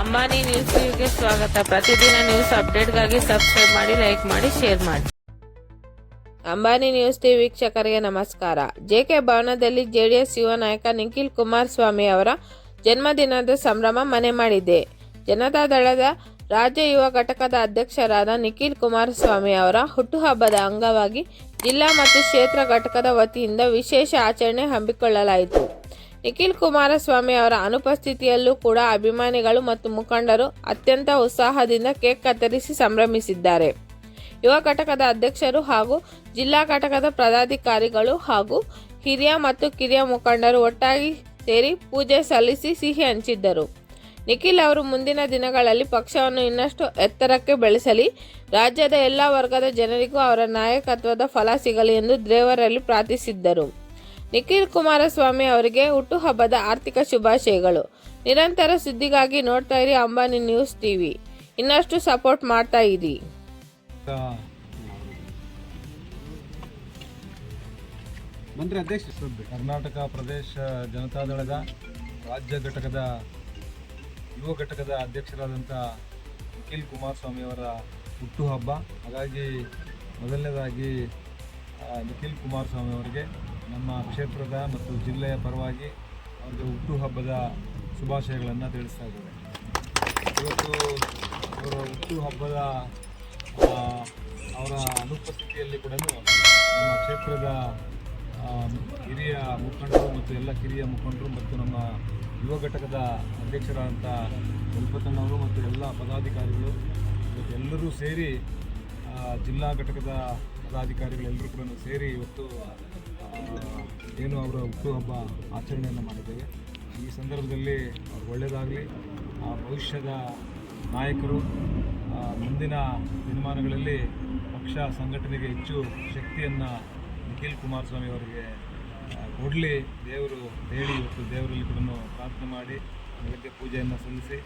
Ambani news ಟಿವಿಗೆ ಸ್ವಾಗತ. ಪ್ರತಿದಿನ ನ್ಯೂಸ್ ಅಪ್ಡೇಟ್ಗಾಗಿ ಸಬ್ಸ್ಕ್ರೈಬ್ ಮಾಡಿ, ಲೈಕ್ ಮಾಡಿ, ಶೇರ್ ಮಾಡಿ. ಅಂಬಾನಿ ನ್ಯೂಸ್ ಟಿವಿ ವೀಕ್ಷಕರಿಗೆ ನಮಸ್ಕಾರ. ಜೆಕೆ ಭವನದಲ್ಲಿ ಜೆಡಿಎಸ್ ಯುವ ನಾಯಕ ನಿಖಿಲ್ ಕುಮಾರಸ್ವಾಮಿ ಅವರ ಜನ್ಮದಿನದ ಸಂಭ್ರಮ ಮನೆ ಮಾಡಿದೆ. ಜನತಾದಳದ ರಾಜ್ಯ ಯುವ ಘಟಕದ ಅಧ್ಯಕ್ಷರಾದ ನಿಖಿಲ್ ಕುಮಾರಸ್ವಾಮಿ ಅವರ ಹುಟ್ಟುಹಬ್ಬದ ಅಂಗವಾಗಿ ಜಿಲ್ಲಾ ಮತ್ತು ಕ್ಷೇತ್ರ ಘಟಕದ ವತಿಯಿಂದ ವಿಶೇಷ ಆಚರಣೆ ಹಮ್ಮಿಕೊಳ್ಳಲಾಯಿತು. ನಿಖಿಲ್ ಕುಮಾರಸ್ವಾಮಿ ಅವರ ಅನುಪಸ್ಥಿತಿಯಲ್ಲೂ ಕೂಡ ಅಭಿಮಾನಿಗಳು ಮತ್ತು ಮುಖಂಡರು ಅತ್ಯಂತ ಉತ್ಸಾಹದಿಂದ ಕೇಕ್ ಕತ್ತರಿಸಿ ಸಂಭ್ರಮಿಸಿದ್ದಾರೆ. ಯುವ ಘಟಕದ ಅಧ್ಯಕ್ಷರು ಹಾಗೂ ಜಿಲ್ಲಾ ಘಟಕದ ಪದಾಧಿಕಾರಿಗಳು ಹಾಗೂ ಹಿರಿಯ ಮತ್ತು ಕಿರಿಯ ಮುಖಂಡರು ಒಟ್ಟಾಗಿ ಸೇರಿ ಪೂಜೆ ಸಲ್ಲಿಸಿ ಸಿಹಿ ಹಂಚಿದ್ದರು. ನಿಖಿಲ್ ಅವರು ಮುಂದಿನ ದಿನಗಳಲ್ಲಿ ಪಕ್ಷವನ್ನು ಇನ್ನಷ್ಟು ಎತ್ತರಕ್ಕೆ ಬೆಳೆಸಲಿ, ರಾಜ್ಯದ ಎಲ್ಲ ವರ್ಗದ ಜನರಿಗೂ ಅವರ ನಾಯಕತ್ವದ ಫಲ ಸಿಗಲಿ ಎಂದು ದೇವರಲ್ಲಿ ಪ್ರಾರ್ಥಿಸಿದ್ದರು. ನಿಖಿಲ್ ಕುಮಾರಸ್ವಾಮಿ ಅವರಿಗೆ ಹುಟ್ಟುಹಬ್ಬದ ಆರ್ಥಿಕ ಶುಭಾಶಯಗಳು. ನಿರಂತರ ಸುದ್ದಿಗಾಗಿ ನೋಡ್ತಾ ಇರಿ ಅಂಬಾನಿ ನ್ಯೂಸ್ ಟಿವಿ. ಇನ್ನಷ್ಟು ಸಪೋರ್ಟ್ ಮಾಡ್ತಾ ಇರಿ. ಮಂತ್ರಿ ಅಧ್ಯಕ್ಷ ಕರ್ನಾಟಕ ಪ್ರದೇಶ ಜನತಾದಳದ ರಾಜ್ಯ ಘಟಕದ ಯುವ ಘಟಕದ ಅಧ್ಯಕ್ಷರಾದಂಥ ನಿಖಿಲ್ ಕುಮಾರಸ್ವಾಮಿ ಅವರ ಹುಟ್ಟುಹಬ್ಬ. ಹಾಗಾಗಿ ಮೊದಲನೇದಾಗಿ ನಿಖಿಲ್ ಕುಮಾರಸ್ವಾಮಿ ಅವರಿಗೆ ನಮ್ಮ ಕ್ಷೇತ್ರದ ಮತ್ತು ಜಿಲ್ಲೆಯ ಪರವಾಗಿ ಅವರಿಗೆ ಹುಟ್ಟುಹಬ್ಬದ ಶುಭಾಶಯಗಳನ್ನು ತಿಳಿಸ್ತಾ ಇದ್ದೇವೆ. ಇವತ್ತು ಅವರ ಹುಟ್ಟುಹಬ್ಬದ ಅವರ ಅನುಪಸ್ಥಿತಿಯಲ್ಲಿ ಕೂಡ ನಮ್ಮ ಕ್ಷೇತ್ರದ ಹಿರಿಯ ಮುಖಂಡರು ಮತ್ತು ಎಲ್ಲ ಕಿರಿಯ ಮುಖಂಡರು ಮತ್ತು ನಮ್ಮ ಯುವ ಘಟಕದ ಅಧ್ಯಕ್ಷರಾದಂಥ ಗಣಪತಣ್ಣವರು ಮತ್ತು ಎಲ್ಲ ಪದಾಧಿಕಾರಿಗಳು ಇವತ್ತು ಎಲ್ಲರೂ ಸೇರಿ ಜಿಲ್ಲಾ ಘಟಕದ ಪದಾಧಿಕಾರಿಗಳೆಲ್ಲರೂ ಕೂಡ ಸೇರಿ ಇವತ್ತು ಏನು ಅವರ ಹುಟ್ಟುಹಬ್ಬ ಆಚರಣೆಯನ್ನು ಮಾಡಿದ್ದೇವೆ. ಈ ಸಂದರ್ಭದಲ್ಲಿ ಅವ್ರು ಒಳ್ಳೆಯದಾಗಲಿ, ಭವಿಷ್ಯದ ನಾಯಕರು ಮುಂದಿನ ದಿನಮಾನಗಳಲ್ಲಿ ಪಕ್ಷ ಸಂಘಟನೆಗೆ ಹೆಚ್ಚು ಶಕ್ತಿಯನ್ನು ನಿಖಿಲ್ ಕುಮಾರಸ್ವಾಮಿ ಅವರಿಗೆ ಕೊಡಲಿ ದೇವರು ಹೇಳಿ ಇವತ್ತು ದೇವರಲ್ಲಿ ಕೂಡ ಪ್ರಾರ್ಥನೆ ಮಾಡಿ ಬೆಳಗ್ಗೆ ಪೂಜೆಯನ್ನು ಸಲ್ಲಿಸಿ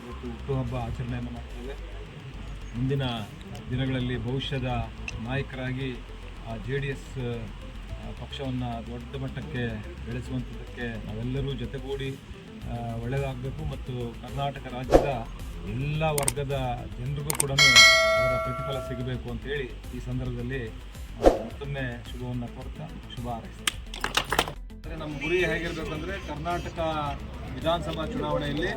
ಇವತ್ತು ಹುಟ್ಟುಹಬ್ಬ ಆಚರಣೆಯನ್ನು ಮಾಡ್ತೇವೆ. ಮುಂದಿನ ದಿನಗಳಲ್ಲಿ ಭವಿಷ್ಯದ ನಾಯಕರಾಗಿ JDS ಪಕ್ಷವನ್ನು ದೊಡ್ಡ ಮಟ್ಟಕ್ಕೆ ಬೆಳೆಸುವಂಥದ್ದಕ್ಕೆ ನಾವೆಲ್ಲರೂ ಜೊತೆಗೂಡಿ ಒಳ್ಳೆಯದಾಗಬೇಕು ಮತ್ತು ಕರ್ನಾಟಕ ರಾಜ್ಯದ ಎಲ್ಲ ವರ್ಗದ ಜನರಿಗೂ ಕೂಡ ಅದರ ಪ್ರತಿಫಲ ಸಿಗಬೇಕು ಅಂತೇಳಿ ಈ ಸಂದರ್ಭದಲ್ಲಿ ಮತ್ತೊಮ್ಮೆ ಶುಭವನ್ನು ಕೋರ್ತಾ ಶುಭ ಹಾರೈಸ್ತಾರೆ. ಅಂದರೆ ನಮ್ಮ ಗುರಿ ಹೇಗಿರಬೇಕು ಅಂದರೆ ಕರ್ನಾಟಕ ವಿಧಾನಸಭಾ ಚುನಾವಣೆಯಲ್ಲಿ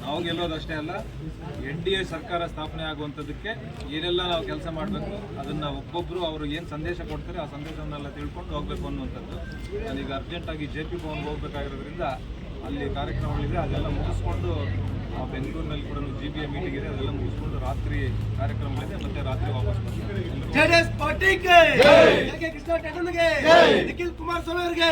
ನಾವು ಗೆಲ್ಲೋದಷ್ಟೇ ಅಲ್ಲ, NDA ಸರ್ಕಾರ ಸ್ಥಾಪನೆ ಆಗುವಂಥದ್ದಕ್ಕೆ ಏನೆಲ್ಲ ನಾವು ಕೆಲಸ ಮಾಡಬೇಕು ಅದನ್ನು ಒಬ್ಬೊಬ್ಬರು ಅವರು ಏನು ಸಂದೇಶ ಕೊಡ್ತಾರೆ ಆ ಸಂದೇಶವನ್ನೆಲ್ಲ ತಿಳ್ಕೊಂಡು ಹೋಗಬೇಕು ಅನ್ನುವಂಥದ್ದು. ನಾನೀಗ ಅರ್ಜೆಂಟಾಗಿ JP ಭವನ್ಗೆ ಹೋಗಬೇಕಾಗಿರೋದ್ರಿಂದ ಅಲ್ಲಿ ಕಾರ್ಯಕ್ರಮಗಳಿದೆ, ಅದೆಲ್ಲ ಮುಗಿಸ್ಕೊಂಡು ಬೆಂಗಳೂರಿನಲ್ಲಿ ಕೂಡ GBA ಮೀಟಿಂಗ್ ಇದೆ, ಅದೆಲ್ಲ ಮುಗಿಸ್ಕೊಂಡು ರಾತ್ರಿ ಕಾರ್ಯಕ್ರಮಗಳಿದೆ, ಮತ್ತೆ ರಾತ್ರಿ ವಾಪಸ್ ಬರ್ತಾರೆ. ನಿಖಿಲ್ ಕುಮಾರಸ್ವಾಮಿ ಅವರಿಗೆ